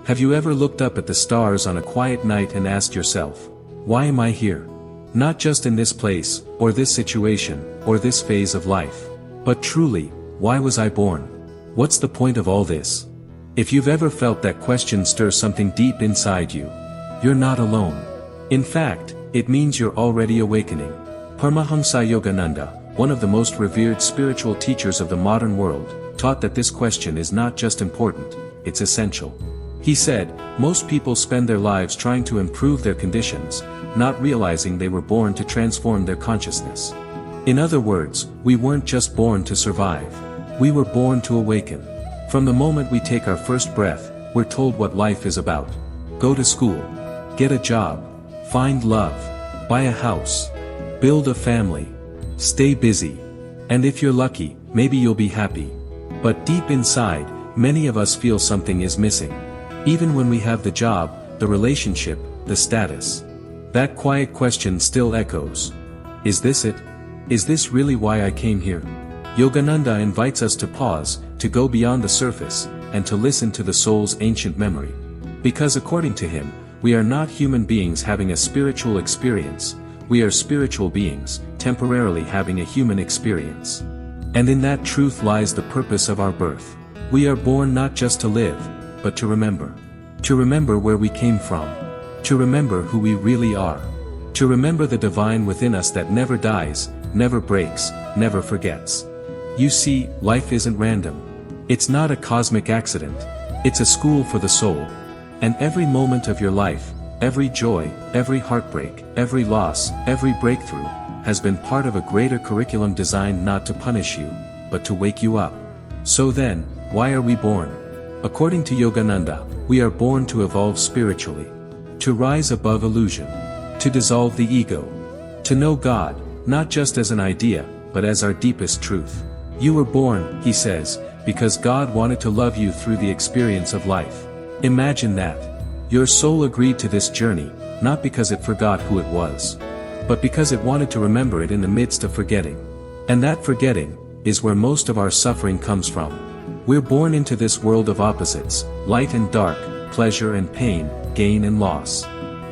Have you ever looked up at the stars on a quiet night and asked yourself, why am I here? Not just in this place, or this situation, or this phase of life. But truly, why was I born? What's the point of all this? If you've ever felt that question stir something deep inside you, you're not alone. In fact, it means you're already awakening. Paramhansa Yogananda, one of the most revered spiritual teachers of the modern world, taught that this question is not just important, it's essential. He said, most people spend their lives trying to improve their conditions, not realizing they were born to transform their consciousness. In other words, we weren't just born to survive. We were born to awaken. From the moment we take our first breath, we're told what life is about. Go to school. Get a job. Find love. Buy a house. Build a family. Stay busy. And if you're lucky, maybe you'll be happy. But deep inside, many of us feel something is missing. Even when we have the job, the relationship, the status. That quiet question still echoes. Is this it? Is this really why I came here? Yogananda invites us to pause, to go beyond the surface, and to listen to the soul's ancient memory. Because according to him, we are not human beings having a spiritual experience, we are spiritual beings, temporarily having a human experience. And in that truth lies the purpose of our birth. We are born not just to live, but to remember. To remember where we came from. To remember who we really are. To remember the divine within us that never dies, never breaks, never forgets. You see, life isn't random. It's not a cosmic accident. It's a school for the soul. And every moment of your life, every joy, every heartbreak, every loss, every breakthrough, has been part of a greater curriculum designed not to punish you, but to wake you up. So then, why are we born? According to Yogananda, we are born to evolve spiritually. To rise above illusion. To dissolve the ego. To know God, not just as an idea, but as our deepest truth. You were born, he says, because God wanted to love you through the experience of life. Imagine that. Your soul agreed to this journey, not because it forgot who it was, but because it wanted to remember it in the midst of forgetting. And that forgetting is where most of our suffering comes from. We're born into this world of opposites, light and dark, pleasure and pain, gain and loss.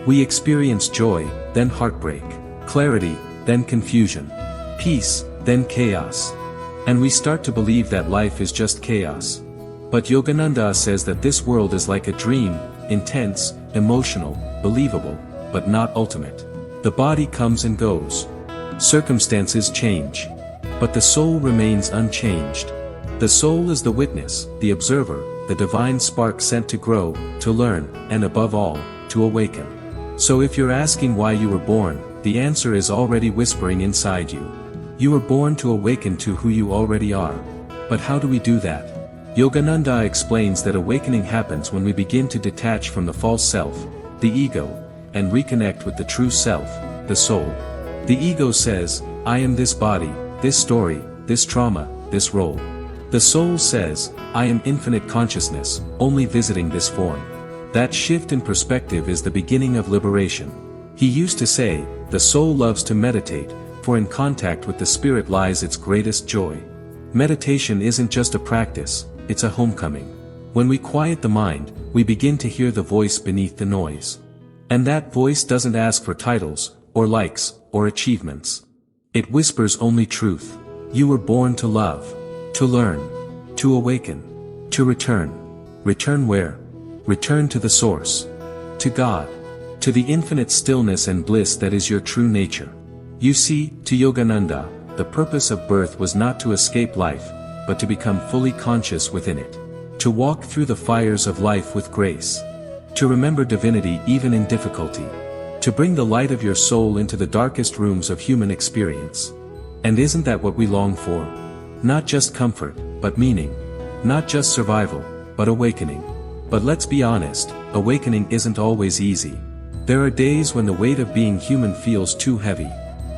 We experience joy, then heartbreak, clarity, then confusion, peace, then chaos. And we start to believe that life is just chaos. But Yogananda says that this world is like a dream, intense, emotional, believable, but not ultimate. The body comes and goes. Circumstances change. But the soul remains unchanged. The soul is the witness, the observer, the divine spark sent to grow, to learn, and above all, to awaken. So if you're asking why you were born, the answer is already whispering inside you. You were born to awaken to who you already are. But how do we do that? Yogananda explains that awakening happens when we begin to detach from the false self, the ego, and reconnect with the true self, the soul. The ego says, I am this body, this story, this trauma, this role. The soul says, I am infinite consciousness, only visiting this form. That shift in perspective is the beginning of liberation. He used to say, the soul loves to meditate, for in contact with the spirit lies its greatest joy. Meditation isn't just a practice, it's a homecoming. When we quiet the mind, we begin to hear the voice beneath the noise. And that voice doesn't ask for titles, or likes, or achievements. It whispers only truth. You were born to love. To learn. To awaken. To return. Return where? Return to the source. To God. To the infinite stillness and bliss that is your true nature. You see, to Yogananda, the purpose of birth was not to escape life, but to become fully conscious within it. To walk through the fires of life with grace. To remember divinity even in difficulty. To bring the light of your soul into the darkest rooms of human experience. And isn't that what we long for? Not just comfort, but meaning. Not just survival, but awakening. But let's be honest, awakening isn't always easy. There are days when the weight of being human feels too heavy.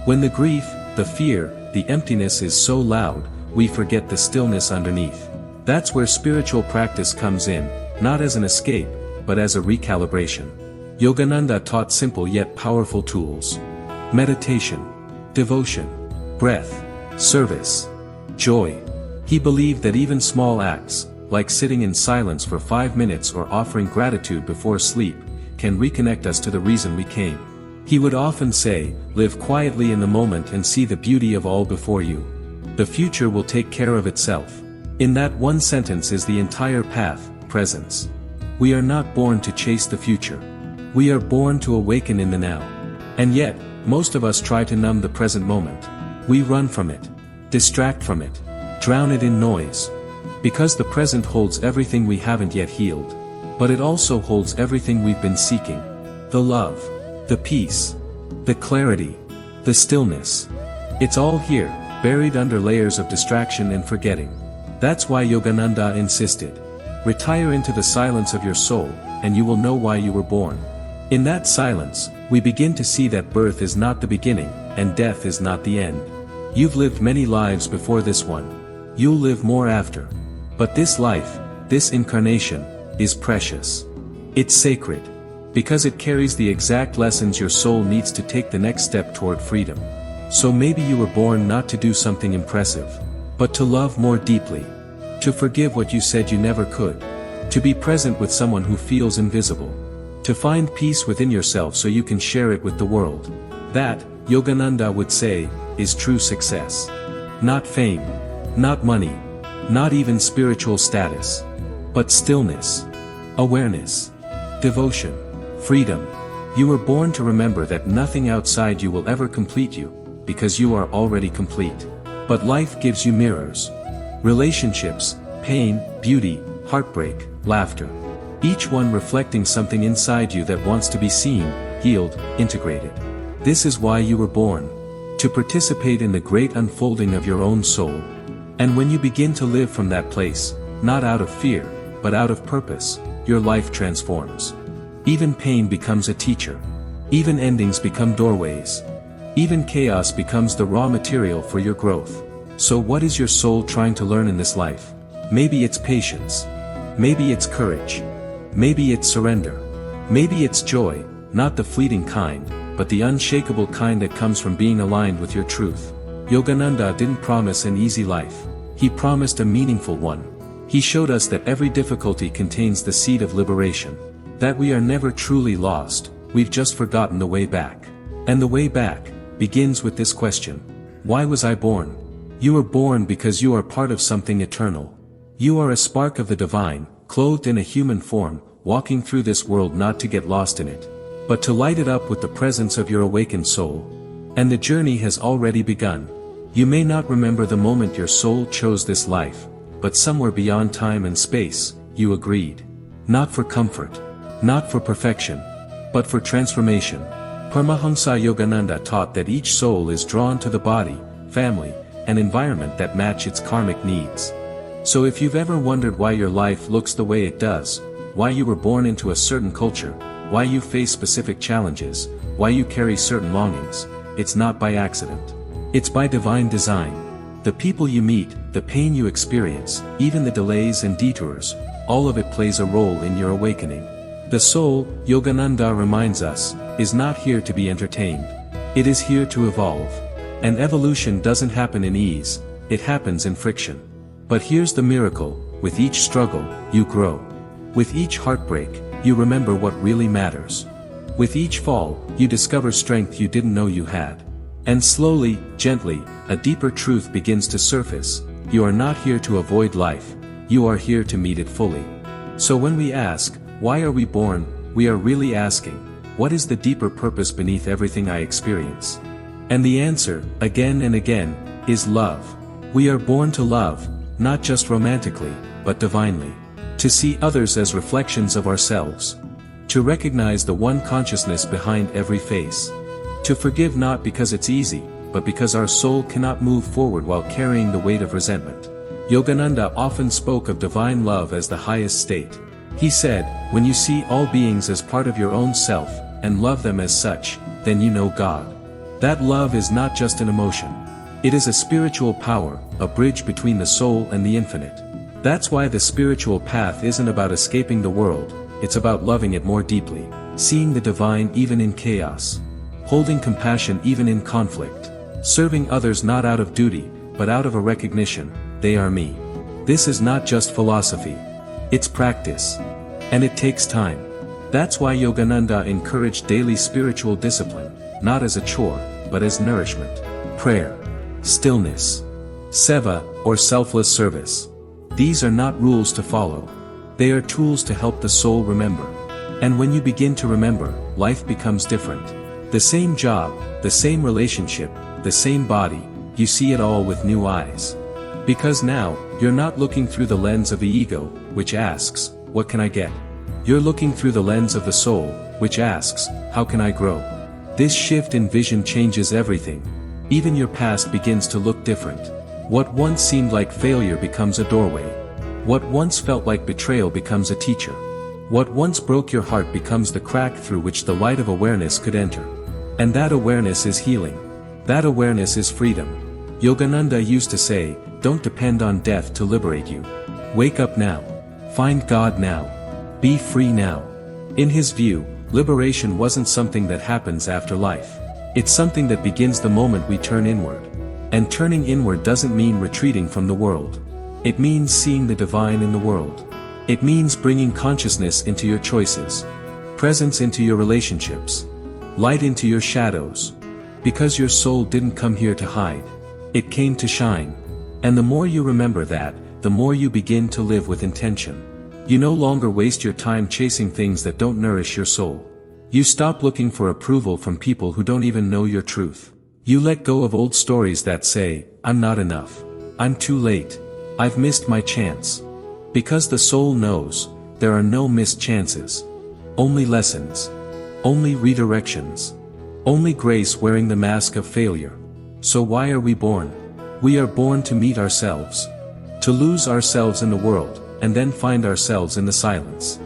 When the grief, the fear, the emptiness is so loud, we forget the stillness underneath. That's where spiritual practice comes in, not as an escape, but as a recalibration. Yogananda taught simple yet powerful tools. Meditation, devotion, breath, service, joy. He believed that even small acts, like sitting in silence for 5 minutes or offering gratitude before sleep, can reconnect us to the reason we came. He would often say, live quietly in the moment and see the beauty of all before you. The future will take care of itself. In that one sentence is the entire path, presence. We are not born to chase the future. We are born to awaken in the now. And yet, most of us try to numb the present moment. We run from it, distract from it, drown it in noise. Because the present holds everything we haven't yet healed. But it also holds everything we've been seeking. The love, the peace, the clarity, the stillness. It's all here, buried under layers of distraction and forgetting. That's why Yogananda insisted. Retire into the silence of your soul, and you will know why you were born. In that silence, we begin to see that birth is not the beginning, and death is not the end. You've lived many lives before this one. You'll live more after. But this life, this incarnation, is precious. It's sacred. Because it carries the exact lessons your soul needs to take the next step toward freedom. So maybe you were born not to do something impressive, but to love more deeply. To forgive what you said you never could. To be present with someone who feels invisible. To find peace within yourself so you can share it with the world. That, Yogananda would say, is true success. Not fame. Not money. Not even spiritual status. But stillness. Awareness. Devotion. Freedom. You were born to remember that nothing outside you will ever complete you, because you are already complete. But life gives you mirrors. Relationships, pain, beauty, heartbreak, laughter. Each one reflecting something inside you that wants to be seen, healed, integrated. This is why you were born. To participate in the great unfolding of your own soul. And when you begin to live from that place, not out of fear, but out of purpose, your life transforms. Even pain becomes a teacher. Even endings become doorways. Even chaos becomes the raw material for your growth. So what is your soul trying to learn in this life? Maybe it's patience. Maybe it's courage. Maybe it's surrender. Maybe it's joy, not the fleeting kind, but the unshakable kind that comes from being aligned with your truth. Yogananda didn't promise an easy life. He promised a meaningful one. He showed us that every difficulty contains the seed of liberation. That we are never truly lost, we've just forgotten the way back. And the way back begins with this question. Why was I born? You were born because you are part of something eternal. You are a spark of the divine, clothed in a human form, walking through this world not to get lost in it, but to light it up with the presence of your awakened soul. And the journey has already begun. You may not remember the moment your soul chose this life, but somewhere beyond time and space, you agreed. Not for comfort, not for perfection, but for transformation. Paramhansa Yogananda taught that each soul is drawn to the body, family, and environment that match its karmic needs. So if you've ever wondered why your life looks the way it does, why you were born into a certain culture, why you face specific challenges, why you carry certain longings, it's not by accident. It's by divine design. The people you meet, the pain you experience, even the delays and detours, all of it plays a role in your awakening. The soul, Yogananda reminds us, is not here to be entertained. It is here to evolve. And evolution doesn't happen in ease, it happens in friction. But here's the miracle, with each struggle, you grow. With each heartbreak, you remember what really matters. With each fall, you discover strength you didn't know you had. And slowly, gently, a deeper truth begins to surface. You are not here to avoid life, you are here to meet it fully. So when we ask, why are we born, we are really asking, what is the deeper purpose beneath everything I experience? And the answer, again and again, is love. We are born to love, not just romantically, but divinely. To see others as reflections of ourselves. To recognize the one consciousness behind every face. To forgive not because it's easy, but because our soul cannot move forward while carrying the weight of resentment. Yogananda often spoke of divine love as the highest state. He said, when you see all beings as part of your own self, and love them as such, then you know God. That love is not just an emotion. It is a spiritual power, a bridge between the soul and the infinite. That's why the spiritual path isn't about escaping the world, it's about loving it more deeply, seeing the divine even in chaos, holding compassion even in conflict, serving others not out of duty, but out of a recognition, they are me. This is not just philosophy. It's practice. And it takes time. That's why Yogananda encouraged daily spiritual discipline, not as a chore, but as nourishment. Prayer, stillness, seva, or selfless service. These are not rules to follow. They are tools to help the soul remember. And when you begin to remember, life becomes different. The same job, the same relationship, the same body, you see it all with new eyes. Because now, you're not looking through the lens of the ego, which asks, what can I get? You're looking through the lens of the soul, which asks, how can I grow? This shift in vision changes everything. Even your past begins to look different. What once seemed like failure becomes a doorway. What once felt like betrayal becomes a teacher. What once broke your heart becomes the crack through which the light of awareness could enter. And that awareness is healing. That awareness is freedom. Yogananda used to say, don't depend on death to liberate you. Wake up now. Find God now. Be free now. In his view, liberation wasn't something that happens after life. It's something that begins the moment we turn inward. And turning inward doesn't mean retreating from the world. It means seeing the divine in the world. It means bringing consciousness into your choices, presence into your relationships, light into your shadows. Because your soul didn't come here to hide. It came to shine. And the more you remember that, the more you begin to live with intention. You no longer waste your time chasing things that don't nourish your soul. You stop looking for approval from people who don't even know your truth. You let go of old stories that say, I'm not enough. I'm too late. I've missed my chance. Because the soul knows, there are no missed chances. Only lessons. Only redirections. Only grace wearing the mask of failure. So why are we born? We are born to meet ourselves. To lose ourselves in the world, and then find ourselves in the silence.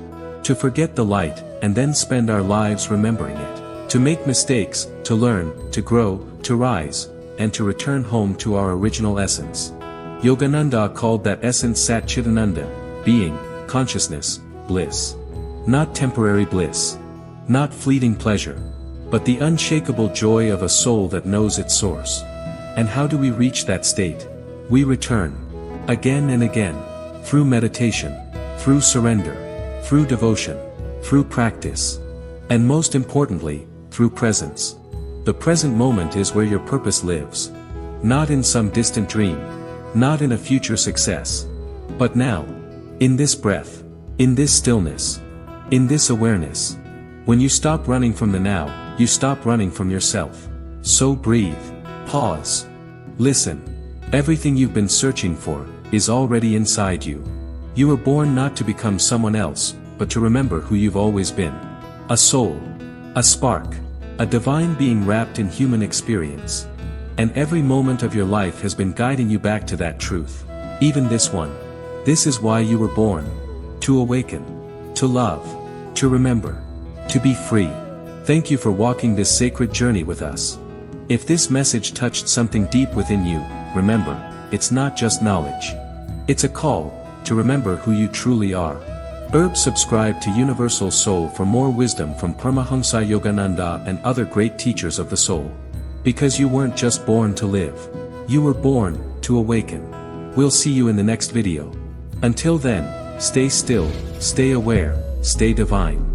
To forget the light, and then spend our lives remembering it. To make mistakes, to learn, to grow, to rise, and to return home to our original essence. Yogananda called that essence Sat Chidananda, being, consciousness, bliss. Not temporary bliss. Not fleeting pleasure. But the unshakable joy of a soul that knows its source. And how do we reach that state? We return. Again and again. Through meditation. Through surrender. Through devotion. Through practice. And most importantly, through presence. The present moment is where your purpose lives. Not in some distant dream. Not in a future success. But now. In this breath. In this stillness. In this awareness. When you stop running from the now, you stop running from yourself. So breathe. Pause. Listen. Everything you've been searching for is already inside you. You were born not to become someone else, but to remember who you've always been. A soul. A spark. A divine being wrapped in human experience. And every moment of your life has been guiding you back to that truth. Even this one. This is why you were born. To awaken. To love. To remember. To be free. Thank you for walking this sacred journey with us. If this message touched something deep within you, remember, it's not just knowledge. It's a call to remember who you truly are. Subscribe to Universal Soul for more wisdom from Paramhansa Yogananda and other great teachers of the soul. Because you weren't just born to live. You were born to awaken. We'll see you in the next video. Until then, stay still, stay aware, stay divine.